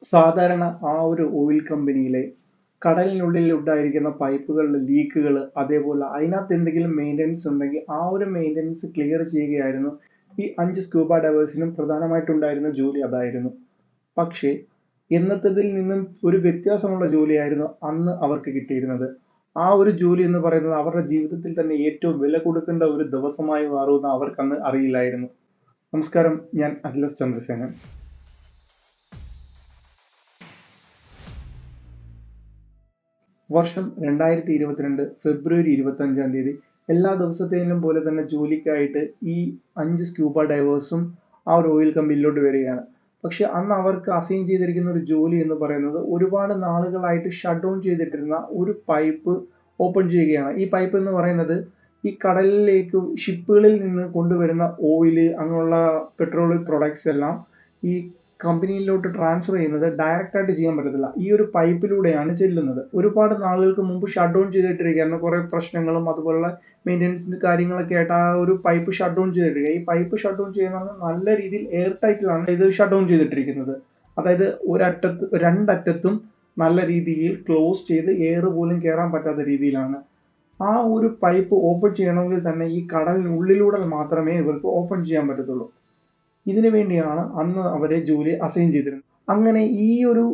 സാധാരണ ആ ഒരു ഓയിൽ കമ്പനിയിലെ കടലിനുള്ളിൽ ഉണ്ടായിരിക്കുന്ന പൈപ്പുകളിലെ ലീക്കുകൾ, അതേപോലെ അതിനകത്ത് എന്തെങ്കിലും മെയിൻ്റനൻസ് ഉണ്ടെങ്കിൽ ആ ഒരു മെയിൻ്റനൻസ് ക്ലിയർ ചെയ്യുകയായിരുന്നു ഈ 5 സ്കൂബ ഡൈവേഴ്സിനും പ്രധാനമായിട്ടുണ്ടായിരുന്ന ജോലി. അതായിരുന്നു. പക്ഷേ എന്നത്തതിൽ നിന്നും ഒരു വ്യത്യാസമുള്ള ജോലിയായിരുന്നു അന്ന് അവർക്ക് കിട്ടിയിരുന്നത്. ആ ഒരു ജോലി എന്ന് പറയുന്നത് അവരുടെ ജീവിതത്തിൽ തന്നെ ഏറ്റവും വില കൊടുക്കേണ്ട ഒരു ദിവസമായി മാറുമെന്ന് അവർക്കന്ന് അറിയില്ലായിരുന്നു. നമസ്കാരം, ഞാൻ അഖിലസ് ചന്ദ്രസേനൻ. വർഷം 2022 ഫെബ്രുവരി 25 എല്ലാ ദിവസത്തേലും പോലെ തന്നെ ജോലിക്കായിട്ട് ഈ 5 സ്ക്യൂബ ഡൈവേഴ്സും ആ ഒരു ഓയിൽ കമ്പനിയിലോട്ട് വരികയാണ്. പക്ഷെ അന്ന് അവർക്ക് അസൈൻ ചെയ്തിരിക്കുന്ന ഒരു ജോലി എന്ന് പറയുന്നത് ഒരുപാട് നാളുകളായിട്ട് ഷട്ട് ഡൗൺ ചെയ്തിട്ടിരുന്ന ഒരു പൈപ്പ് ഓപ്പൺ ചെയ്യുകയാണ്. ഈ പൈപ്പ് എന്ന് പറയുന്നത് ഈ കടലിലേക്ക് ഷിപ്പുകളിൽ നിന്ന് കൊണ്ടുവരുന്ന ഓയില്, അങ്ങനെയുള്ള പെട്രോളിയം പ്രൊഡക്ട്സ് എല്ലാം ഈ കമ്പനിയിലോട്ട് ട്രാൻസ്ഫർ ചെയ്യുന്നത് ഡയറക്റ്റ് ആയിട്ട് ചെയ്യാൻ പറ്റത്തില്ല. ഈ ഒരു പൈപ്പിലൂടെയാണ് ചെല്ലുന്നത്. ഒരുപാട് നാളുകൾക്ക് മുമ്പ് ഷട്ട് ഡൗൺ ചെയ്തിട്ടിരിക്കുകയാണ്. കുറെ പ്രശ്നങ്ങളും അതുപോലുള്ള മെയിൻ്റനൻസിന്റെ കാര്യങ്ങളൊക്കെ ആയിട്ട് ആ ഒരു പൈപ്പ് ഷട്ട് ഡൗൺ ചെയ്തിട്ടിരിക്കുക. ഈ പൈപ്പ് ഷട്ട് ഡൗൺ ചെയ്യുന്നത് നല്ല രീതിയിൽ എയർ ടൈറ്റിലാണ് ഇത് ഷട്ട് ഡൗൺ ചെയ്തിട്ടിരിക്കുന്നത്. അതായത് രണ്ടറ്റത്തും നല്ല രീതിയിൽ ക്ലോസ് ചെയ്ത് എയർ പോലും കയറാൻ പറ്റാത്ത രീതിയിലാണ്. ആ ഒരു പൈപ്പ് ഓപ്പൺ ചെയ്യണമെങ്കിൽ തന്നെ ഈ കടലിനുള്ളിലൂടെ മാത്രമേ ഇവർക്ക് ഓപ്പൺ ചെയ്യാൻ പറ്റത്തുള്ളൂ. ഇതിനു വേണ്ടിയാണ് അന്ന് അവരെ ജോലി അസൈൻ ചെയ്തിരുന്നത്. അങ്ങനെ ഈ ഒരു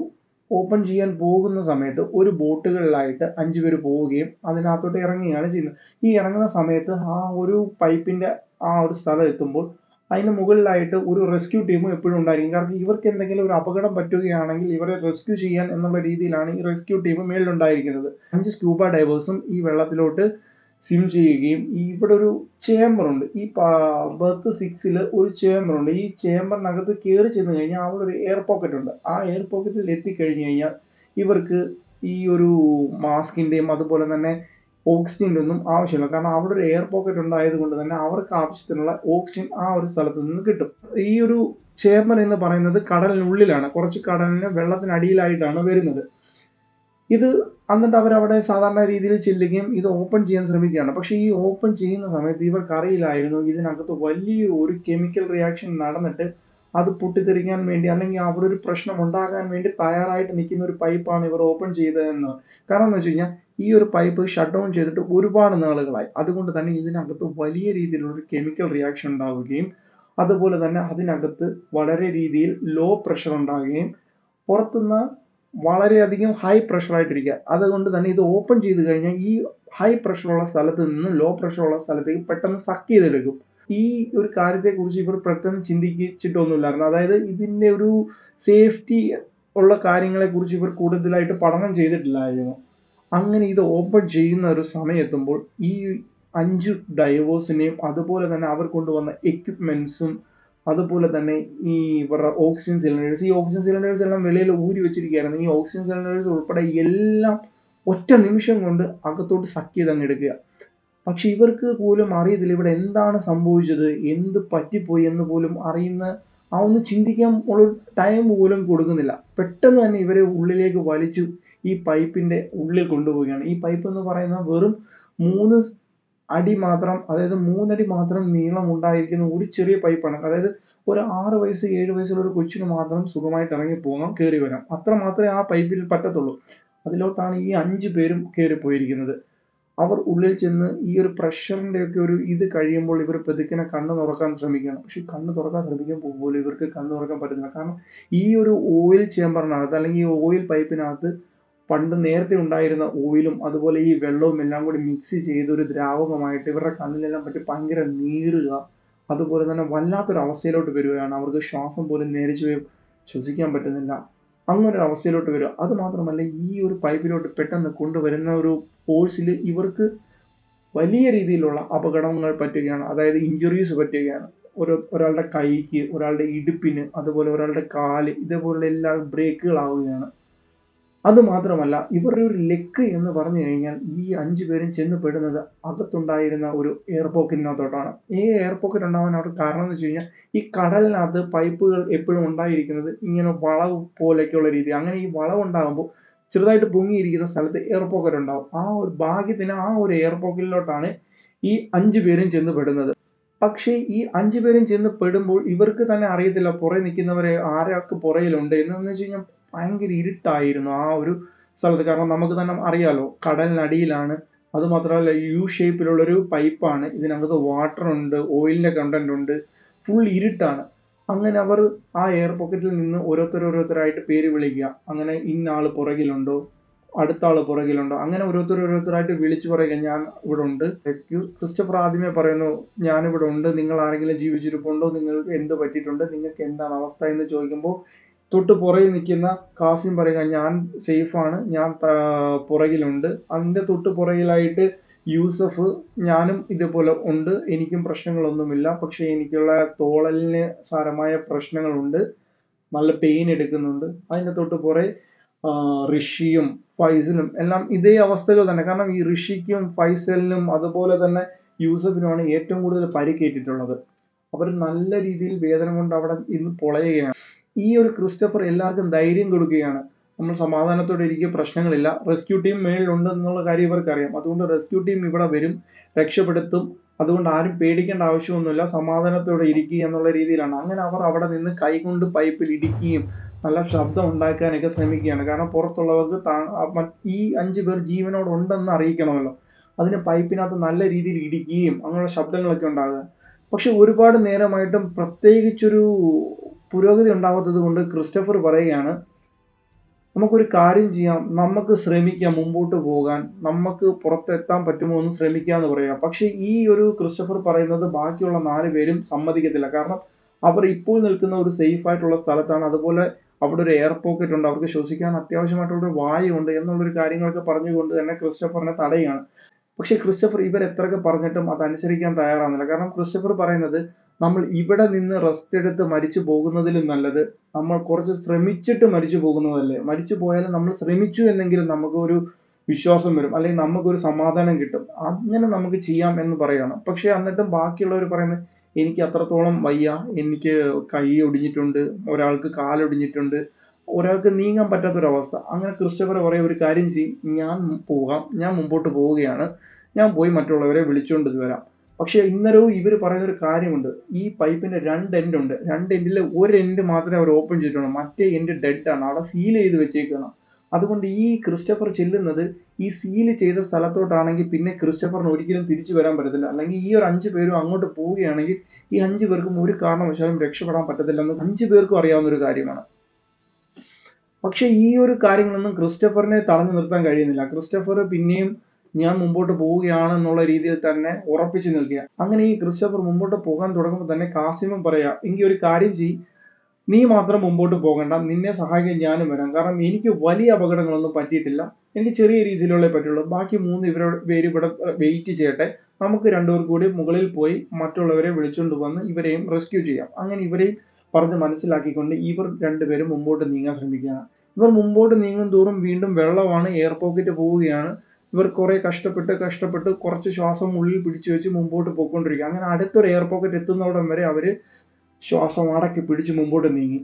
ഓപ്പൺ ചെയ്യാൻ പോകുന്ന സമയത്ത് ഒരു ബോട്ടുകളിലായിട്ട് 5 പേര് പോവുകയും അതിനകത്തോട്ട് ഇറങ്ങുകയാണ് ചെയ്യുന്നത്. ഈ ഇറങ്ങുന്ന സമയത്ത് ആ ഒരു പൈപ്പിന്റെ ആ ഒരു സ്ഥലം എത്തുമ്പോൾ അതിന് മുകളിലായിട്ട് ഒരു റെസ്ക്യൂ ടീമും എപ്പോഴും ഉണ്ടായിരിക്കും. കാരണം ഇവർക്ക് എന്തെങ്കിലും ഒരു അപകടം പറ്റുകയാണെങ്കിൽ ഇവരെ റെസ്ക്യൂ ചെയ്യാൻ എന്നുള്ള രീതിയിലാണ് ഈ റെസ്ക്യൂ ടീം മേളിലുണ്ടായിരിക്കുന്നത്. 5 സ്ക്യൂബ ഡൈവേഴ്സും ഈ വെള്ളത്തിലോട്ട് സ്വിം ചെയ്യുകയും ഇവിടെ ഒരു ചേംബർ ഉണ്ട്. ഈ ബർത്ത് 6 ഒരു ചേംബർ ഉണ്ട്. ഈ ചേംബറിനകത്ത് കയറി ചെന്ന് കഴിഞ്ഞാൽ അവിടെ ഒരു എയർ പോക്കറ്റ് ഉണ്ട്. ആ എയർ പോക്കറ്റിൽ എത്തിക്കഴിഞ്ഞ് കഴിഞ്ഞാൽ ഇവർക്ക് ഈ ഒരു മാസ്കിന്റെയും അതുപോലെ തന്നെ ഓക്സിജന്റെ ഒന്നും ആവശ്യമില്ല. കാരണം അവിടെ ഒരു എയർ പോക്കറ്റ് ഉണ്ടായത് കൊണ്ട് തന്നെ അവർക്ക് ആവശ്യത്തിനുള്ള ഓക്സിജൻ ആ ഒരു സ്ഥലത്ത് നിന്ന് കിട്ടും. ഈ ഒരു ചേംബർ എന്ന് പറയുന്നത് കടലിനുള്ളിലാണ്. കുറച്ച് കടലിന് വെള്ളത്തിനടിയിലായിട്ടാണ് വരുന്നത്. ഇത് എന്നിട്ട് അവരവിടെ സാധാരണ രീതിയിൽ ചെല്ലുകയും ഇത് ഓപ്പൺ ചെയ്യാൻ ശ്രമിക്കുകയാണ്. പക്ഷേ ഈ ഓപ്പൺ ചെയ്യുന്ന സമയത്ത് ഇവർക്ക് അറിയില്ലായിരുന്നു ഇതിനകത്ത് വലിയ ഒരു കെമിക്കൽ റിയാക്ഷൻ നടന്നിട്ട് അത് പൊട്ടിത്തെറിക്കാൻ വേണ്ടി, അല്ലെങ്കിൽ അവിടെ ഒരു പ്രശ്നം ഉണ്ടാകാൻ വേണ്ടി തയ്യാറായിട്ട് നിൽക്കുന്ന ഒരു പൈപ്പാണ് ഇവർ ഓപ്പൺ ചെയ്തതെന്ന്. കാരണം എന്ന് വെച്ച് കഴിഞ്ഞാൽ ഈ ഒരു പൈപ്പ് ഷട്ട് ഡൗൺ ചെയ്തിട്ട് ഒരുപാട് നാളുകളായി. അതുകൊണ്ട് തന്നെ ഇതിനകത്ത് വലിയ രീതിയിലുള്ള ഒരു കെമിക്കൽ റിയാക്ഷൻ ഉണ്ടാവുകയും അതുപോലെ തന്നെ അതിനകത്ത് വളരെ രീതിയിൽ ലോ പ്രഷർ ഉണ്ടാകുകയും പുറത്തുനിന്ന് വളരെയധികം ഹൈ പ്രഷർ ആയിട്ടിരിക്കുക. അതുകൊണ്ട് തന്നെ ഇത് ഓപ്പൺ ചെയ്ത് കഴിഞ്ഞാൽ ഈ ഹൈ പ്രഷറുള്ള സ്ഥലത്ത് നിന്ന് ലോ പ്രഷറുള്ള സ്ഥലത്തേക്ക് പെട്ടെന്ന് സക്ക് ചെയ്തെടുക്കും. ഈ ഒരു കാര്യത്തെക്കുറിച്ച് ഇവർ പെട്ടെന്ന് ചിന്തിച്ചിട്ടൊന്നുമില്ലായിരുന്നു. അതായത് ഇതിന്റെ ഒരു സേഫ്റ്റി ഉള്ള കാര്യങ്ങളെക്കുറിച്ച് ഇവർ കൂടുതലായിട്ട് പഠനം ചെയ്തിട്ടില്ലായിരുന്നു. അങ്ങനെ ഇത് ഓപ്പൺ ചെയ്യുന്ന ഒരു സമയമെത്തുമ്പോൾ ഈ 5 ഡൈവേഴ്സിനെയും അതുപോലെ തന്നെ അവർ കൊണ്ടുവന്ന എക്യുപ്മെന്റ്സും അതുപോലെ തന്നെ ഈ ഇവരുടെ ഓക്സിജൻ സിലിണ്ടേഴ്സ് എല്ലാം വെളിയിൽ ഊരി വെച്ചിരിക്കുകയായിരുന്നു. ഈ ഓക്സിജൻ സിലിണ്ടേഴ്സ് ഉൾപ്പെടെ എല്ലാം ഒറ്റ നിമിഷം കൊണ്ട് അകത്തോട്ട് സക്ക് ചെയ്ത് അങ്ങ് എടുക്കുക. പക്ഷെ ഇവർക്ക് പോലും അറിയത്തില്ല ഇവിടെ എന്താണ് സംഭവിച്ചത്, എന്ത് പറ്റിപ്പോയി എന്ന് പോലും അറിയുന്ന ആ ഒന്ന് ചിന്തിക്കാൻ ഉള്ള ടൈം പോലും കൊടുക്കുന്നില്ല. പെട്ടെന്ന് തന്നെ ഇവരെ ഉള്ളിലേക്ക് വലിച്ചു ഈ പൈപ്പിന്റെ ഉള്ളിൽ കൊണ്ടുപോവുകയാണ്. ഈ പൈപ്പ് എന്ന് പറയുന്നത് വെറും 3 അടി മാത്രം, അതായത് 3 അടി മാത്രം നീളം ഉണ്ടായിരിക്കുന്ന ഒരു ചെറിയ പൈപ്പാണ്. അതായത് ഒരു 6 വയസ്സ് 7 വയസ്സുള്ള ഒരു കൊച്ചിന് മാത്രം സുഖമായിട്ട് ഇറങ്ങി പോകാം, കയറി വരാം. അത്ര മാത്രമേ ആ പൈപ്പിൽ പറ്റത്തുള്ളൂ. അതിലോട്ടാണ് ഈ 5 പേരും കയറി പോയിരിക്കുന്നത്. അവർ ഉള്ളിൽ ചെന്ന് ഈ ഒരു പ്രഷറിന്റെ ഒക്കെ ഒരു ഇത് കഴിയുമ്പോൾ ഇവർ പതുക്കെ കണ്ണ് തുറക്കാൻ ശ്രമിക്കുകയാണ്. പക്ഷെ കണ്ണ് തുറക്കാൻ ശ്രമിക്കുമ്പോൾ പോലും ഇവർക്ക് കണ്ണ് തുറക്കാൻ പറ്റുന്നില്ല. കാരണം ഈ ഒരു ഓയിൽ ചേമ്പറിനകത്ത്, അല്ലെങ്കിൽ ഈ ഓയിൽ പൈപ്പിനകത്ത് പണ്ട് നേരത്തെ ഉണ്ടായിരുന്ന ഓയിലും അതുപോലെ ഈ വെള്ളവും എല്ലാം കൂടി മിക്സ് ചെയ്ത് ഒരു ദ്രാവകമായിട്ട് ഇവരുടെ കണ്ണിലെല്ലാം പറ്റി ഭയങ്കര നീറുക, അതുപോലെ തന്നെ വല്ലാത്തൊരു അവസ്ഥയിലോട്ട് വരികയാണ്. അവർക്ക് ശ്വാസം പോലും നേരെ ശ്വസിക്കാൻ പറ്റുന്നില്ല. അങ്ങനെ ഒരു അവസ്ഥയിലോട്ട് വരിക. അത് മാത്രമല്ല ഈ ഒരു പൈപ്പിലോട്ട് പെട്ടെന്ന് കൊണ്ടുവരുന്ന ഒരു ഫോഴ്സിൽ ഇവർക്ക് വലിയ രീതിയിലുള്ള അപകടങ്ങൾ പറ്റുകയാണ്. അതായത് ഇഞ്ചുറീസ് പറ്റുകയാണ്. ഒരാളുടെ കൈക്ക്, ഒരാളുടെ ഇടുപ്പിന്, അതുപോലെ ഒരാളുടെ കാല്, ഇതേപോലുള്ള എല്ലാ ബ്രേക്കുകളാവുകയാണ്. അത് മാത്രമല്ല ഇവരുടെ ഒരു ലെക്ക് എന്ന് പറഞ്ഞു കഴിഞ്ഞാൽ ഈ 5 പേരും ചെന്ന് പെടുന്നത് അകത്തുണ്ടായിരുന്ന ഒരു എയർ പോക്കറ്റിനകത്തോട്ടാണ്. ഈ എയർ പോക്കറ്റ് ഉണ്ടാവാൻ അവിടെ കാരണം എന്ന് വെച്ച് കഴിഞ്ഞാൽ ഈ കടലിനകത്ത് പൈപ്പുകൾ എപ്പോഴും ഉണ്ടായിരിക്കുന്നത് ഇങ്ങനെ വളവ് പോലെയൊക്കെയുള്ള രീതി. അങ്ങനെ ഈ വളവ് ഉണ്ടാകുമ്പോൾ ചെറുതായിട്ട് പൊങ്ങിയിരിക്കുന്ന സ്ഥലത്ത് എയർ പോക്കറ്റ് ഉണ്ടാവും. ആ ഒരു ഭാഗ്യത്തിന് ആ ഒരു എയർ പോക്കറ്റിലോട്ടാണ് ഈ 5 പേരും ചെന്ന് പെടുന്നത്. പക്ഷേ ഈ 5 പേരും ചെന്ന് പെടുമ്പോൾ ഇവർക്ക് തന്നെ അറിയത്തില്ല പുറകെ നിൽക്കുന്നവരെ ആരൊക്കെ പുറകിലുണ്ട്. എന്ന് വെച്ച് കഴിഞ്ഞാൽ ഭയങ്കര ഇരുട്ടായിരുന്നു ആ ഒരു സ്ഥലത്ത്. കാരണം നമുക്ക് തന്നെ അറിയാലോ, കടലിനടിയിലാണ്. അത് മാത്രമല്ല യു ഷേപ്പിലുള്ളൊരു പൈപ്പാണ്, ഇതിനകത്ത് വാട്ടർ ഉണ്ട്, ഓയിലിന്റെ കണ്ടന്റ് ഉണ്ട്, ഫുൾ ഇരുട്ടാണ്. അങ്ങനെ അവർ ആ എയർ പോക്കറ്റിൽ നിന്ന് ഓരോരുത്തരായിട്ട് പേര് വിളിക്കുക. അങ്ങനെ ഇന്ന ആള് പുറകിലുണ്ടോ, അടുത്ത ആള് പുറകിലുണ്ടോ, അങ്ങനെ ഓരോരുത്തരായിട്ട് വിളിച്ചു പറയുക, ഞാൻ ഇവിടെ ഉണ്ട്. ക്രിസ്റ്റഫർ ആദ്യമേ പറയുന്നു, ഞാനിവിടെ ഉണ്ട്, നിങ്ങൾ ആരെങ്കിലും ജീവിച്ചിരിപ്പുണ്ടോ, നിങ്ങൾക്ക് എന്ത് പറ്റിയിട്ടുണ്ട്, നിങ്ങൾക്ക് എന്താണ് അവസ്ഥ എന്ന് ചോദിക്കുമ്പോൾ തൊട്ട് പുറകിൽ നിൽക്കുന്ന കാസിം പറയുക, ഞാൻ സേഫാണ്, ഞാൻ പുറകിലുണ്ട്. അതിന്റെ തൊട്ട് പുറകിലായിട്ട് യൂസഫ്, ഞാനും ഇതേപോലെ ഉണ്ട്, എനിക്കും പ്രശ്നങ്ങളൊന്നുമില്ല, പക്ഷെ എനിക്കുള്ള തോളലിന് സാരമായ പ്രശ്നങ്ങളുണ്ട്, നല്ല പെയിൻ എടുക്കുന്നുണ്ട്. അതിന്റെ തൊട്ട് പുറകെ ഋഷിയും ഫൈസലും എല്ലാം ഇതേ അവസ്ഥകൾ തന്നെ. കാരണം ഈ ഋഷിക്കും ഫൈസലിനും അതുപോലെ തന്നെ യൂസഫിനുമാണ് ഏറ്റവും കൂടുതൽ പരിക്കേറ്റിട്ടുള്ളത്. അവർ നല്ല രീതിയിൽ വേദന കൊണ്ട് അവിടെ ഇന്ന് പൊളയുകയാണ്. ഈ ഒരു ക്രിസ്റ്റഫർ എല്ലാവർക്കും ധൈര്യം കൊടുക്കുകയാണ്, നമ്മൾ സമാധാനത്തോടെ ഇരിക്കുക, പ്രശ്നങ്ങളില്ല, റെസ്ക്യൂ ടീം മേളിലുണ്ട് എന്നുള്ള കാര്യം ഇവർക്കറിയാം. അതുകൊണ്ട് റെസ്ക്യൂ ടീം ഇവിടെ വരും, രക്ഷപ്പെടുത്തും, അതുകൊണ്ട് ആരും പേടിക്കേണ്ട ആവശ്യമൊന്നുമില്ല, സമാധാനത്തോടെ ഇരിക്കുക എന്നുള്ള രീതിയിലാണ്. അങ്ങനെ അവർ അവിടെ നിന്ന് കൈകൊണ്ട് പൈപ്പിൽ ഇടിക്കുകയും നല്ല ശബ്ദം ഉണ്ടാക്കാനൊക്കെ ശ്രമിക്കുകയാണ്. കാരണം പുറത്തുള്ളവർക്ക് ഈ 5 പേർ ജീവനോടുണ്ടെന്ന് അറിയിക്കണമല്ലോ. അതിന് പൈപ്പിനകത്ത് നല്ല രീതിയിൽ ഇടിക്കുകയും അങ്ങനെയുള്ള ശബ്ദങ്ങളൊക്കെ ഉണ്ടാകുക. പക്ഷെ ഒരുപാട് നേരമായിട്ടും പ്രത്യേകിച്ചൊരു പുരോഗതി ഉണ്ടാവാത്തത് കൊണ്ട് ക്രിസ്റ്റഫർ പറയുകയാണ്, നമുക്കൊരു കാര്യം ചെയ്യാം, നമുക്ക് ശ്രമിക്കാം മുമ്പോട്ട് പോകാൻ, നമുക്ക് പുറത്തെത്താൻ പറ്റുമോ എന്ന് ശ്രമിക്കാന്ന് പറയാം. പക്ഷെ ഈ ഒരു ക്രിസ്റ്റഫർ പറയുന്നത് ബാക്കിയുള്ള 4 പേരും സമ്മതിക്കത്തില്ല. കാരണം അവർ ഇപ്പോൾ നിൽക്കുന്ന ഒരു സേഫ് ആയിട്ടുള്ള സ്ഥലത്താണ്, അതുപോലെ അവിടെ ഒരു എയർ പോക്കറ്റ് ഉണ്ട്, അവർക്ക് ശ്വസിക്കാൻ അത്യാവശ്യമായിട്ടുള്ള ഒരു വായുണ്ട് എന്നുള്ളൊരു കാര്യങ്ങളൊക്കെ പറഞ്ഞുകൊണ്ട് തന്നെ ക്രിസ്റ്റഫറിനെ തടയുകയാണ്. പക്ഷെ ക്രിസ്റ്റഫർ ഇവർ എത്രയൊക്കെ പറഞ്ഞിട്ടും അതനുസരിക്കാൻ തയ്യാറാവുന്നില്ല. കാരണം ക്രിസ്റ്റഫർ പറയുന്നത്, നമ്മൾ ഇവിടെ നിന്ന് റെസ്റ്റ് എടുത്ത് മരിച്ചു പോകുന്നതിലും നല്ലത് നമ്മൾ കുറച്ച് ശ്രമിച്ചിട്ട് മരിച്ചു പോകുന്നതല്ലേ. മരിച്ചു പോയാലും നമ്മൾ ശ്രമിച്ചു എന്നെങ്കിലും നമുക്കൊരു വിശ്വാസം വരും, അല്ലെങ്കിൽ നമുക്കൊരു സമാധാനം കിട്ടും. അങ്ങനെ നമുക്ക് ചെയ്യാം എന്ന് പറയാണ്. പക്ഷെ എന്നിട്ടും ബാക്കിയുള്ളവർ പറയുന്നത്, എനിക്ക് അത്രത്തോളം വയ്യ, എനിക്ക് കൈ ഒടിഞ്ഞിട്ടുണ്ട്, ഒരാൾക്ക് കാലൊടിഞ്ഞിട്ടുണ്ട്, ഒരാൾക്ക് നീങ്ങാൻ പറ്റാത്തൊരവസ്ഥ. അങ്ങനെ ക്രിസ്റ്റഫർ പറയും, ഒരു കാര്യം ചെയ്യും, ഞാൻ പോകാം, ഞാൻ മുമ്പോട്ട് പോവുകയാണ്, ഞാൻ പോയി മറ്റുള്ളവരെ വിളിച്ചുകൊണ്ട് വരാം. പക്ഷെ ഇന്നലവും ഇവർ പറയുന്ന ഒരു കാര്യമുണ്ട്, ഈ പൈപ്പിന്റെ 2 എൻഡ് ഉണ്ട്, 2 എൻഡിൽ ഒരു എൻഡ് മാത്രമേ അവർ ഓപ്പൺ ചെയ്തിട്ടുള്ളൂ, മറ്റേ എൻഡ് ഡെഡ് ആണ്, അവിടെ സീൽ ചെയ്ത് വെച്ചേക്കുകയാണ്. അതുകൊണ്ട് ഈ ക്രിസ്റ്റഫർ ചെല്ലുന്നത് ഈ സീൽ ചെയ്ത സ്ഥലത്തോട്ടാണെങ്കിൽ പിന്നെ ക്രിസ്റ്റഫറിന് ഒരിക്കലും തിരിച്ചു വരാൻ പറ്റത്തില്ല. അല്ലെങ്കിൽ ഈ ഒരു 5 പേരും അങ്ങോട്ട് പോവുകയാണെങ്കിൽ ഈ 5 പേർക്കും ഒരു കാരണവശാലും രക്ഷപ്പെടാൻ പറ്റത്തില്ലെന്ന് 5 പേർക്കും അറിയാവുന്ന ഒരു കാര്യമാണ്. പക്ഷെ ഈ ഒരു കാര്യങ്ങളൊന്നും ക്രിസ്റ്റഫറിനെ തടഞ്ഞു നിർത്താൻ കഴിയുന്നില്ല. ക്രിസ്റ്റഫർ പിന്നെയും ഞാൻ മുമ്പോട്ട് പോവുകയാണ് എന്നുള്ള രീതിയിൽ തന്നെ ഉറപ്പിച്ചു നിൽക്കുക. അങ്ങനെ ഈ ക്രിസ്റ്റഫർ മുമ്പോട്ട് പോകാൻ തുടങ്ങുമ്പോൾ തന്നെ കാസിമും പറയാ, എങ്കിൽ ഒരു കാര്യം ചെയ്യ്, നീ മാത്രം മുമ്പോട്ട് പോകണ്ട, നിന്നെ സഹായിക്കാൻ ഞാനും വരാം. കാരണം എനിക്ക് വലിയ അപകടങ്ങളൊന്നും പറ്റിയിട്ടില്ല, എനിക്ക് ചെറിയ രീതിയിലുള്ളേ പറ്റുള്ളൂ. ബാക്കി 3 പേര് ഇവിടെ വെയിറ്റ് ചെയ്യട്ടെ, നമുക്ക് 2 പേർ കൂടി മുകളിൽ പോയി മറ്റുള്ളവരെ വിളിച്ചുകൊണ്ട് വന്ന് ഇവരെയും റെസ്ക്യൂ ചെയ്യാം. അങ്ങനെ ഇവരെയും പറഞ്ഞ് മനസ്സിലാക്കിക്കൊണ്ട് ഇവർ 2 പേരും മുമ്പോട്ട് നീങ്ങാൻ ശ്രമിക്കുകയാണ്. ഇവർ മുമ്പോട്ട് നീങ്ങും തോറും വീണ്ടും വെള്ളമാണ്, എയർ പോക്കറ്റ് പോവുകയാണ്. ഇവർ കുറെ കഷ്ടപ്പെട്ട് കുറച്ച് ശ്വാസം ഉള്ളിൽ പിടിച്ചു വെച്ച് മുമ്പോട്ട് പോയിക്കൊണ്ടിരിക്കുക. അങ്ങനെ അടുത്തൊരു എയർ പോക്കറ്റ് എത്തുന്നവിടം വരെ അവര് ശ്വാസം അടക്കി പിടിച്ച് മുമ്പോട്ട് നീങ്ങി.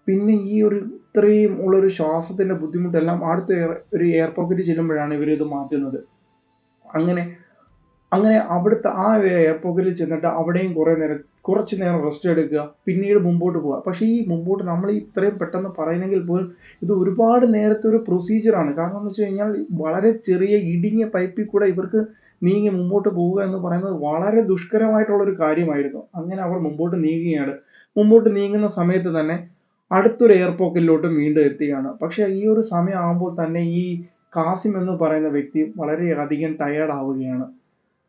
പിന്നെ ഈ ഒരു ഇത്രയും ഉള്ളൊരു ശ്വാസത്തിന്റെ ബുദ്ധിമുട്ടെല്ലാം അടുത്ത ഒരു എയർ പോക്കറ്റ് ചെല്ലുമ്പോഴാണ് ഇവർ ഇത് മാറ്റുന്നത്. അങ്ങനെ അങ്ങനെ അവിടുത്തെ ആ എയർ പോക്കറ്റിൽ ചെന്നിട്ട് അവിടെയും കുറച്ച് നേരം റെസ്റ്റ് എടുക്കുക, പിന്നീട് മുമ്പോട്ട് പോവുക. പക്ഷേ ഈ മുമ്പോട്ട് നമ്മൾ ഇത്രയും പെട്ടെന്ന് പറയുന്നെങ്കിൽ പോലും ഇത് ഒരുപാട് നേരത്തെ ഒരു പ്രൊസീജിയറാണ്. കാരണം എന്ന് വെച്ച് കഴിഞ്ഞാൽ വളരെ ചെറിയ ഇടുങ്ങിയ പൈപ്പിൽ കൂടെ ഇവർക്ക് നീങ്ങി മുമ്പോട്ട് പോവുക എന്ന് പറയുന്നത് വളരെ ദുഷ്കരമായിട്ടുള്ള ഒരു കാര്യമായിരുന്നു. അങ്ങനെ അവർ മുമ്പോട്ട് നീങ്ങുകയാണ്. മുമ്പോട്ട് നീങ്ങുന്ന സമയത്ത് തന്നെ അടുത്തൊരു എയർ പോക്കറ്റിലോട്ട് വീണ്ടും എത്തുകയാണ്. പക്ഷെ ഈ ഒരു സമയം ആകുമ്പോൾ തന്നെ ഈ കാസിം എന്ന് പറയുന്ന വ്യക്തി വളരെയധികം ടയേർഡ് ആവുകയാണ്.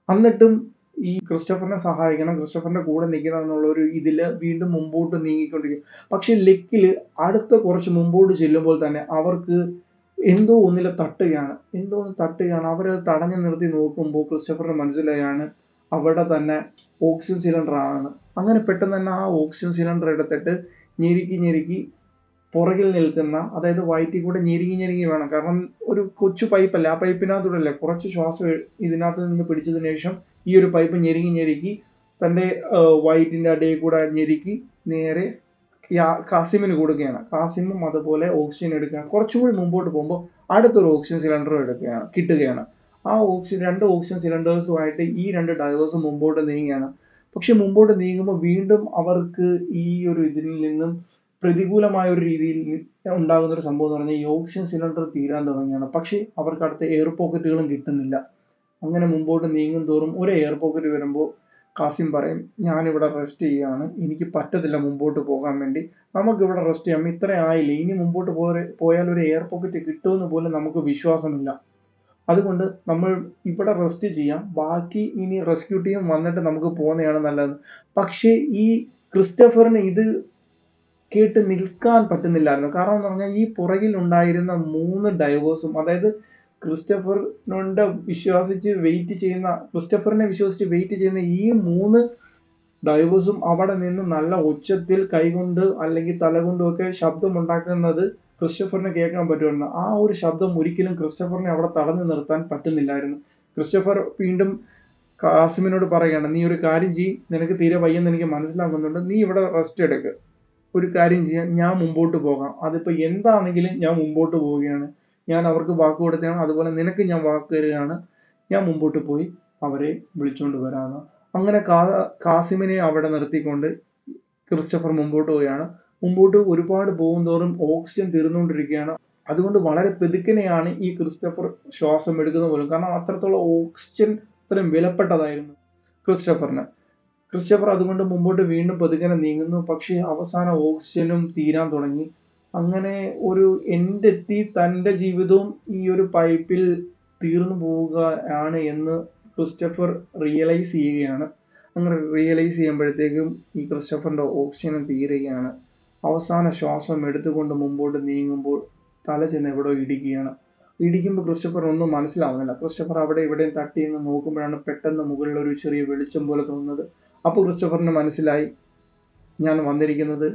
എന്നിട്ടും ഈ ക്രിസ്റ്റഫറിനെ സഹായിക്കണം, ക്രിസ്റ്റഫറിന്റെ കൂടെ നിൽക്കണം എന്നുള്ള ഒരു ഇതില് വീണ്ടും മുമ്പോട്ട് നീങ്ങിക്കൊണ്ടിരിക്കും. പക്ഷെ ലെക്കില് അടുത്ത കുറച്ച് മുമ്പോട്ട് ചെല്ലുമ്പോൾ തന്നെ അവർക്ക് എന്തോ ഒന്നിൽ തട്ടുകയാണ്. അവരത് തടഞ്ഞു നിർത്തി നോക്കുമ്പോൾ ക്രിസ്റ്റഫറിന് മനസ്സിലായാണ് അവിടെ തന്നെ ഓക്സിജൻ സിലിണ്ടർ ആണ്. അങ്ങനെ പെട്ടെന്ന് തന്നെ ആ ഓക്സിജൻ സിലിണ്ടർ എടുത്തിട്ട് ഞെരുക്കി പുറകിൽ നിൽക്കുന്ന, അതായത് വയറ്റിൽ കൂടെ ഞെരുങ്ങി വേണം. കാരണം ഒരു കൊച്ചു പൈപ്പല്ല, ആ പൈപ്പിനകത്തൂടെ കുറച്ച് ശ്വാസം ഇതിനകത്ത് നിന്ന് പിടിച്ചതിന് ശേഷം ഈ ഒരു പൈപ്പ് ഞെരുങ്ങി തന്റെ വയറ്റിന്റെ അടിയിൽ കൂടെ ഞെരുക്കി നേരെ കാസിമിന് കൊടുക്കുകയാണ്. കാസിമും അതുപോലെ ഓക്സിജൻ എടുക്കുകയാണ്. കുറച്ചുകൂടി മുമ്പോട്ട് പോകുമ്പോൾ അടുത്തൊരു ഓക്സിജൻ സിലിണ്ടർ കിട്ടുകയാണ്. ആ 2 ഓക്സിജൻ സിലിണ്ടേഴ്സുമായിട്ട് ഈ 2 ഡൈവേഴ്സ് മുമ്പോട്ട് നീങ്ങുകയാണ്. പക്ഷെ മുമ്പോട്ട് നീങ്ങുമ്പോൾ വീണ്ടും അവർക്ക് ഈ ഒരു ഇതിൽ നിന്നും പ്രതികൂലമായ ഒരു രീതിയിൽ ഉണ്ടാകുന്ന ഒരു സംഭവം എന്ന് പറഞ്ഞാൽ ഈ ഓക്സിജൻ സിലിണ്ടർ തീരാൻ തുടങ്ങിയാണ്. പക്ഷേ അവർക്ക് അടുത്ത എയർ പോക്കറ്റുകളും കിട്ടുന്നില്ല. അങ്ങനെ മുമ്പോട്ട് നീങ്ങും തോറും ഒരു എയർ പോക്കറ്റ് വരുമ്പോൾ കാസിം പറയും, ഞാനിവിടെ റെസ്റ്റ് ചെയ്യുകയാണ്, എനിക്ക് പറ്റത്തില്ല മുമ്പോട്ട് പോകാൻ വേണ്ടി, നമുക്കിവിടെ റെസ്റ്റ് ചെയ്യാം, ഇത്ര ആയില്ലേ, ഇനി മുമ്പോട്ട് പോയാൽ ഒരു എയർ പോക്കറ്റ് കിട്ടുമെന്ന് പോലും നമുക്ക് വിശ്വാസമില്ല. അതുകൊണ്ട് നമ്മൾ ഇവിടെ റെസ്റ്റ് ചെയ്യാം, ബാക്കി ഇനി റെസ്ക്യൂ ടീം വന്നിട്ട് നമുക്ക് പോകുന്നതാണ് നല്ലത്. പക്ഷേ ഈ ക്രിസ്റ്റഫറിന് ഇത് കേട്ട് നിൽക്കാൻ പറ്റുന്നില്ലായിരുന്നു. കാരണം എന്ന് പറഞ്ഞാൽ ഈ പുറകിൽ ഉണ്ടായിരുന്ന 3 ഡൈവേഴ്സും, അതായത് ക്രിസ്റ്റഫറിനെ വിശ്വസിച്ച് വെയിറ്റ് ചെയ്യുന്ന ഈ 3 ഡൈവേഴ്സും അവിടെ നിന്ന് നല്ല ഉച്ചത്തിൽ കൈകൊണ്ട് അല്ലെങ്കിൽ തലകൊണ്ടും ഒക്കെ ശബ്ദമുണ്ടാക്കുന്നത് ക്രിസ്റ്റഫറിന് കേൾക്കാൻ പറ്റുമായിരുന്നു. ആ ഒരു ശബ്ദം ഒരിക്കലും ക്രിസ്റ്റഫറിനെ അവിടെ തടഞ്ഞു നിർത്താൻ പറ്റുന്നില്ലായിരുന്നു. ക്രിസ്റ്റഫർ വീണ്ടും കാസിമിനോട് പറയുകയാണ്, നീ ഒരു കാര്യം ചെയ്യ്, നിനക്ക് തീരെ വയ്യെന്ന് എനിക്ക് മനസ്സിലാകുന്നുണ്ട്, നീ ഇവിടെ റെസ്റ്റ് എടുക്ക്, ഒരു കാര്യം ചെയ്യാം, ഞാൻ മുമ്പോട്ട് പോകാം, അതിപ്പോ എന്താണെങ്കിലും ഞാൻ മുമ്പോട്ട് പോവുകയാണ്, ഞാൻ അവർക്ക് വാക്ക് കൊടുത്തതാണ്, അതുപോലെ നിനക്ക് ഞാൻ വാക്ക് തരികയാണ്, ഞാൻ മുമ്പോട്ട് പോയി അവരെ വിളിച്ചുകൊണ്ട് വരാമെന്ന്. അങ്ങനെ കാസിമിനെ അവിടെ നിർത്തിക്കൊണ്ട് ക്രിസ്റ്റഫർ മുമ്പോട്ട് പോവുകയാണ്. മുമ്പോട്ട് ഒരുപാട് പോകുന്തോറും ഓക്സിജൻ തീർന്നുകൊണ്ടിരിക്കുകയാണ്. അതുകൊണ്ട് വളരെ പെതുക്കനെയാണ് ഈ ക്രിസ്റ്റഫർ ശ്വാസം എടുക്കുന്ന പോലും, കാരണം അത്രത്തോളം ഓക്സിജൻ അത്രയും വിലപ്പെട്ടതായിരുന്നു ക്രിസ്റ്റഫർ അതുകൊണ്ട് മുമ്പോട്ട് വീണ്ടും പതുക്കനെ നീങ്ങുന്നു. പക്ഷേ അവസാനം ഓക്സിജനും തീരാൻ തുടങ്ങി. അങ്ങനെ ഒരു എൻഡെത്തി തൻ്റെ ജീവിതവും ഈ ഒരു പൈപ്പിൽ തീർന്നു പോവുകയാണ് എന്ന് ക്രിസ്റ്റഫർ റിയലൈസ് ചെയ്യുകയാണ്. അങ്ങനെ റിയലൈസ് ചെയ്യുമ്പോഴത്തേക്കും ഈ ക്രിസ്റ്റഫറിന്റെ ഓക്സിജൻ തീരുകയാണ്. അവസാന ശ്വാസം എടുത്തുകൊണ്ട് മുമ്പോട്ട് നീങ്ങുമ്പോൾ തല ചെന്ന് എവിടെയോ ഇടിക്കുകയാണ്. ഇടിക്കുമ്പോൾ ക്രിസ്റ്റഫർ ഒന്നും മനസ്സിലാവുന്നില്ല. ക്രിസ്റ്റഫർ അവിടെ ഇവിടെയും തട്ടി എന്ന് നോക്കുമ്പോഴാണ് പെട്ടെന്ന് മുകളിൽ ഒരു ചെറിയ വെളിച്ചം പോലെ തോന്നുന്നത്. അപ്പോൾ ക്രിസ്റ്റഫറിന് മനസ്സിലായി, ഞാൻ വന്നിരിക്കുന്നത്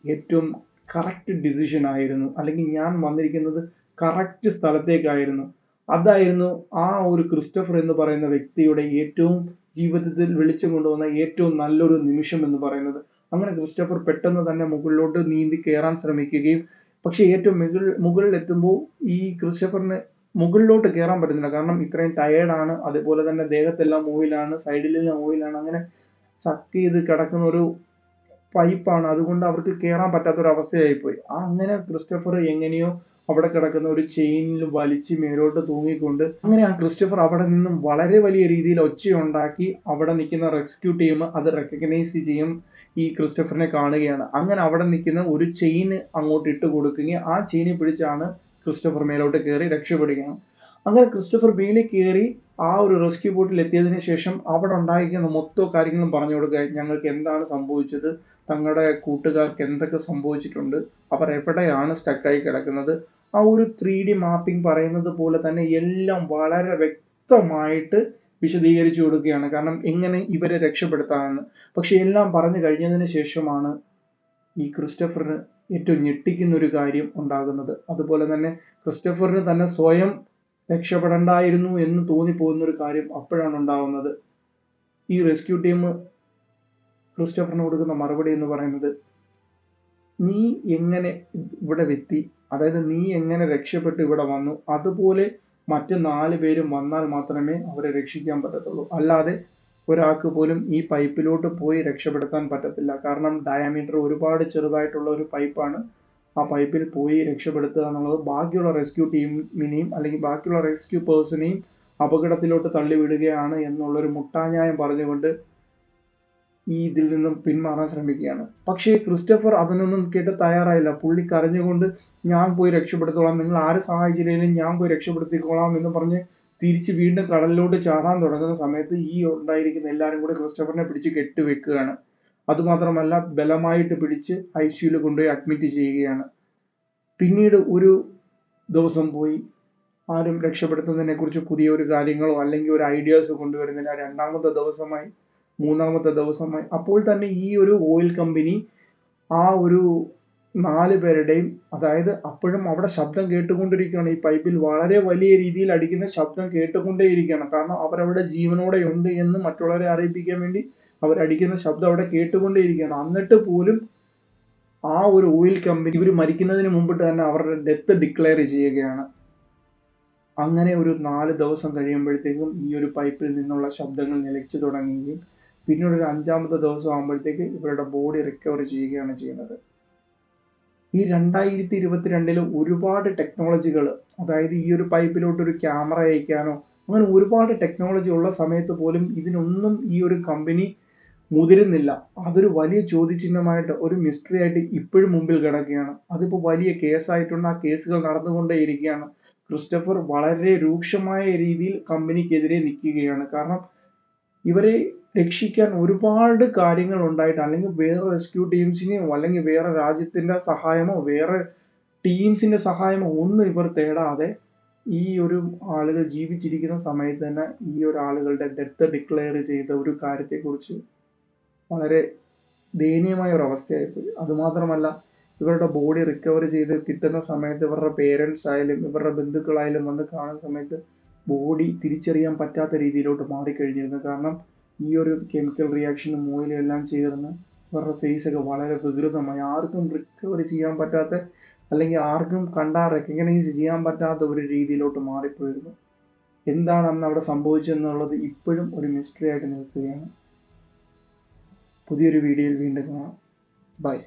ഏറ്റവും കറക്റ്റ് ഡിസിഷൻ ആയിരുന്നു, അല്ലെങ്കിൽ ഞാൻ വന്നിരിക്കുന്നത് കറക്റ്റ് സ്ഥലത്തേക്കായിരുന്നു. അതായിരുന്നു ആ ഒരു ക്രിസ്റ്റഫർ എന്ന് പറയുന്ന വ്യക്തിയുടെ ഏറ്റവും ജീവിതത്തിൽ വിളിച്ചു കൊണ്ടുവന്ന ഏറ്റവും നല്ലൊരു നിമിഷം എന്ന് പറയുന്നത്. അങ്ങനെ ക്രിസ്റ്റഫർ പെട്ടെന്ന് തന്നെ മുകളിലോട്ട് നീന്തി കയറാൻ ശ്രമിക്കുകയും, പക്ഷെ ഏറ്റവും മുകളിൽ എത്തുമ്പോൾ ഈ ക്രിസ്റ്റഫറിന് മുകളിലോട്ട് കയറാൻ പറ്റുന്നില്ല. കാരണം ഇത്രയും ടയേർഡാണ്, അതുപോലെ തന്നെ ദേഹത്തെല്ലാം ഓയിലാണ്, സൈഡിലെല്ലാം ഓയിലാണ്, അങ്ങനെ സക്ക് ചെയ്ത് കിടക്കുന്ന ഒരു പൈപ്പാണ്. അതുകൊണ്ട് അവർക്ക് കയറാൻ പറ്റാത്തൊരു അവസ്ഥയായിപ്പോയി. അങ്ങനെ ക്രിസ്റ്റഫർ എങ്ങനെയോ അവിടെ കിടക്കുന്ന ഒരു ചെയിനിൽ വലിച്ച് മേലോട്ട് തൂങ്ങിക്കൊണ്ട്, അങ്ങനെ ആ ക്രിസ്റ്റഫർ അവിടെ നിന്നും വളരെ വലിയ രീതിയിൽ ഒച്ചയുണ്ടാക്കി അവിടെ നിൽക്കുന്ന റെസ്ക്യൂ ടീം അത് റെക്കഗ്നൈസ് ചെയ്യും, ഈ ക്രിസ്റ്റഫറിനെ കാണുകയാണ്. അങ്ങനെ അവിടെ നിൽക്കുന്ന ഒരു ചെയിൻ അങ്ങോട്ട് ഇട്ട് കൊടുക്കുകയും ആ ചെയിനെ പിടിച്ചാണ് ക്രിസ്റ്റഫർ മേലോട്ട് കയറി രക്ഷപ്പെടുകയാണ്. അങ്ങനെ ക്രിസ്റ്റഫർ മേളിൽ കയറി ആ ഒരു റെസ്ക്യൂ ബോട്ടിൽ എത്തിയതിനു ശേഷം അവിടെ ഉണ്ടായിരിക്കുന്ന മൊത്തം കാര്യങ്ങളും പറഞ്ഞു കൊടുക്കുക, ഞങ്ങൾക്ക് എന്താണ് സംഭവിച്ചത്, തങ്ങളുടെ കൂട്ടുകാർക്ക് എന്തൊക്കെ സംഭവിച്ചിട്ടുണ്ട്, അവർ എവിടെയാണ് സ്റ്റക്കായി കിടക്കുന്നത്, ആ ഒരു 3D മാപ്പിംഗ് പറയുന്നത് പോലെ തന്നെ എല്ലാം വളരെ വ്യക്തമായിട്ട് വിശദീകരിച്ചു കൊടുക്കുകയാണ്. കാരണം എങ്ങനെ ഇവരെ രക്ഷപ്പെടുത്താമെന്ന്. പക്ഷെ എല്ലാം പറഞ്ഞു കഴിഞ്ഞതിന് ശേഷമാണ് ഈ ക്രിസ്റ്റഫറിന് ഏറ്റവും ഞെട്ടിക്കുന്ന ഒരു കാര്യം ഉണ്ടാകുന്നത്. അതുപോലെ തന്നെ ക്രിസ്റ്റഫറിന് തന്നെ സ്വയം രക്ഷപ്പെടണ്ടായിരുന്നു എന്ന് തോന്നിപ്പോകുന്ന ഒരു കാര്യം അപ്പോഴാണ് ഉണ്ടാകുന്നത്. ഈ റെസ്ക്യൂ ടീം ക്രിസ്റ്റഫറിന് കൊടുക്കുന്ന മറുപടി എന്ന് പറയുന്നത്, നീ എങ്ങനെ ഇവിടെ എത്തി, അതായത് നീ എങ്ങനെ രക്ഷപ്പെട്ട് ഇവിടെ വന്നു, അതുപോലെ മറ്റ് 4 പേരും വന്നാൽ മാത്രമേ അവരെ രക്ഷിക്കാൻ പറ്റത്തുള്ളൂ. അല്ലാതെ ഒരാൾക്ക് പോലും ഈ പൈപ്പിലോട്ട് പോയി രക്ഷപ്പെടുത്താൻ പറ്റത്തില്ല. കാരണം ഡയമീറ്റർ ഒരുപാട് ചെറുതായിട്ടുള്ള ഒരു പൈപ്പാണ്. ആ പൈപ്പിൽ പോയി രക്ഷപ്പെടുത്തുക എന്നുള്ളത് ബാക്കിയുള്ള റെസ്ക്യൂ ടീമിനെയും അല്ലെങ്കിൽ ബാക്കിയുള്ള റെസ്ക്യൂ പേഴ്സണെയും അപകടത്തിലോട്ട് തള്ളിവിടുകയാണ് എന്നുള്ളൊരു മുട്ടാഞ്ഞായം പറഞ്ഞുകൊണ്ട് ഈ ഇതിൽ നിന്നും പിന്മാറാൻ ശ്രമിക്കുകയാണ്. പക്ഷേ ക്രിസ്റ്റഫർ അതിനൊന്നും കേട്ട് തയ്യാറായില്ല. പുള്ളി കരഞ്ഞുകൊണ്ട്, ഞാൻ പോയി രക്ഷപ്പെടുത്തോളാം, നിങ്ങൾ ആരെ സഹായിച്ചില്ലെങ്കിലും ഞാൻ പോയി രക്ഷപ്പെടുത്തിക്കോളാം എന്ന് പറഞ്ഞ് തിരിച്ച് വീണ്ടും കടലിലോട്ട് ചാടാൻ തുടങ്ങുന്ന സമയത്ത് ഈ ഉണ്ടായിരിക്കുന്ന എല്ലാവരും കൂടെ ക്രിസ്റ്റഫറിനെ പിടിച്ച് കെട്ടിവെക്കുകയാണ്. അതുമാത്രമല്ല ബലമായിട്ട് പിടിച്ച് ICUയിൽ കൊണ്ടുപോയി അഡ്മിറ്റ് ചെയ്യുകയാണ്. പിന്നീട് ഒരു ദിവസം പോയി, ആരും രക്ഷപ്പെടുത്തുന്നതിനെ കുറിച്ച് പുതിയ ഒരു കാര്യങ്ങളോ അല്ലെങ്കിൽ ഒരു ഐഡിയാസ് കൊണ്ടുവരുന്നില്ല. 2ാമത്തെ ദിവസമായി, 3ാമത്തെ ദിവസമായി. അപ്പോൾ തന്നെ ഈ ഒരു ഓയിൽ കമ്പനി ആ ഒരു 4 പേരുടെയും, അതായത് അപ്പോഴും അവിടെ ശബ്ദം കേട്ടുകൊണ്ടിരിക്കുകയാണ്. ഈ പൈപ്പിൽ വളരെ വലിയ രീതിയിൽ അടിക്കുന്ന ശബ്ദം കേട്ടുകൊണ്ടേയിരിക്കുകയാണ്. കാരണം അവരവിടെ ജീവനോടെ ഉണ്ട് എന്ന് മറ്റുള്ളവരെ അറിയിപ്പിക്കാൻ വേണ്ടി അവരടിക്കുന്ന ശബ്ദം അവിടെ കേട്ടുകൊണ്ടേയിരിക്കുകയാണ്. എന്നിട്ട് പോലും ആ ഒരു ഓയിൽ കമ്പനി ഇവർ മരിക്കുന്നതിന് മുമ്പിട്ട് തന്നെ അവരുടെ ഡെത്ത് ഡിക്ലെയർ ചെയ്യുകയാണ്. അങ്ങനെ ഒരു 4 ദിവസം കഴിയുമ്പോഴത്തേക്കും ഈ ഒരു പൈപ്പിൽ നിന്നുള്ള ശബ്ദങ്ങൾ നിലച്ചു തുടങ്ങുകയും പിന്നീട് ഒരു 5ാമത്തെ ദിവസം ആകുമ്പോഴത്തേക്ക് ഇവരുടെ ബോഡി റിക്കവർ ചെയ്യുകയാണ് ചെയ്യുന്നത്. ഈ 2022 ഒരുപാട് ടെക്നോളജികൾ, അതായത് ഈ ഒരു പൈപ്പിലോട്ട് ഒരു ക്യാമറ അയക്കാനോ അങ്ങനെ ഒരുപാട് ടെക്നോളജി ഉള്ള സമയത്ത് പോലും ഇതിനൊന്നും ഈ ഒരു കമ്പനി മുതിരുന്നില്ല. അതൊരു വലിയ ചോദ്യചിഹ്നമായിട്ട്, ഒരു മിസ്റ്ററി ആയിട്ട് ഇപ്പോഴും മുമ്പിൽ കിടക്കുകയാണ്. അതിപ്പോൾ വലിയ കേസായിട്ടുണ്ട്. ആ കേസുകൾ നടന്നുകൊണ്ടേയിരിക്കുകയാണ്. ക്രിസ്റ്റഫർ വളരെ രൂക്ഷമായ രീതിയിൽ കമ്പനിക്കെതിരെ നിൽക്കുകയാണ്. കാരണം ഇവരെ രക്ഷിക്കാൻ ഒരുപാട് കാര്യങ്ങൾ ഉണ്ടായിട്ട്, അല്ലെങ്കിൽ വേറെ റെസ്ക്യൂ ടീംസിനെയോ അല്ലെങ്കിൽ വേറെ രാജ്യത്തിന്റെ സഹായമോ വേറെ ടീംസിന്റെ സഹായമോ ഒന്നും ഇവർ തേടാതെ ഈ ഒരു ആളുകൾ ജീവിച്ചിരിക്കുന്ന സമയത്ത് തന്നെ ഈ ഒരു ആളുകളുടെ ഡെത്ത് ഡിക്ലെയർ ചെയ്ത ഒരു കാര്യത്തെക്കുറിച്ച് വളരെ ദയനീയമായ ഒരു അവസ്ഥയായിപ്പോയി. അതുമാത്രമല്ല, ഇവരുടെ ബോഡി റിക്കവർ ചെയ്ത് കിട്ടുന്ന സമയത്ത് ഇവരുടെ പേരൻസ് ആയാലും ഇവരുടെ ബന്ധുക്കളായാലും വന്ന് കാണുന്ന സമയത്ത് ബോഡി തിരിച്ചറിയാൻ പറ്റാത്ത രീതിയിലോട്ട് മാറിക്കഴിഞ്ഞിരുന്നു. കാരണം ഈ ഒരു കെമിക്കൽ റിയാക്ഷനും ഓയിലും എല്ലാം ചേർന്ന് ഇവരുടെ ഫേസ് ഒക്കെ വളരെ വികൃതമായി, ആർക്കും റിക്കവർ ചെയ്യാൻ പറ്റാത്ത, അല്ലെങ്കിൽ ആർക്കും കണ്ടാൽ റെക്കഗ്നൈസ് ചെയ്യാൻ പറ്റാത്ത ഒരു രീതിയിലോട്ട് മാറിപ്പോയിരുന്നു. എന്താണ് അന്ന് അവിടെ സംഭവിച്ചതെന്നുള്ളത് ഇപ്പോഴും ഒരു മിസ്റ്ററി ആയിട്ട് നിൽക്കുകയാണ്. പുതിയൊരു വീഡിയോയിൽ വീണ്ടും കാണാം. ബൈ.